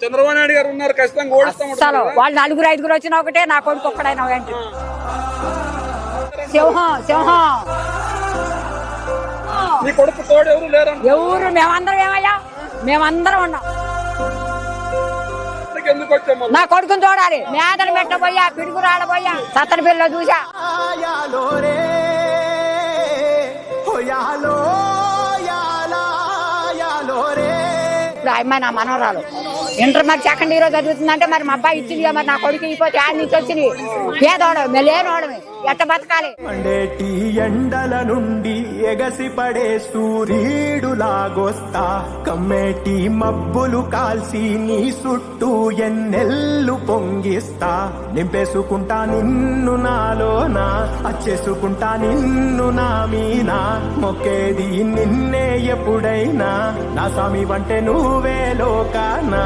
చంద్రబాబు నాయుడు గారు ఉన్నారు, ఖచ్చితంగా ఓడిస్తాం. అసలు వాళ్ళు నలుగురు ఐదుగురు వచ్చినా ఒకటే, నా కొడుకు ఒక్కడైనా ఏంటి సింహం సింహం. నీ కొడుకు తోడు ఎవరు లేరు? ఎవరు మేమందరం ఏమయ్యా, మేమందరం ఉన్నాం. ఎందుకు వచ్చాము? నా కొడుకుని చూడాలి. మేదలు పెట్టబోయా, పిడుగురాడబోయా, సత్తన పిల్ల చూసా. ఇప్పుడు అమ్మాయి నా మనవరాలు ఇంటర్ మరి సెకండ్ ఇయర్ చదువుతుందంటే, మరి మా అబ్బాయి ఇచ్చింది, మరి నా కొడుకు అయిపోతే ఆడ నుంచి వచ్చింది. పేదోడమే మెలేనోడమే, ఎట్ట బతకాలి? మండేటి ఎండల నుండి ఎగసి పడే సూర్యుడులాగొస్తా, కమ్మేటి మబ్బులు కాల్సి నీ చుట్టూ ఎన్నెల్లు పొంగిస్తా. నింపేసుకుంటా నిన్ను నాలోనా, అచ్చేసుకుంటా నిన్ను నా మీనా. మొక్కేది నిన్నే ఎప్పుడైనా, నా స్వామి వంటే నువ్వే లోకానా.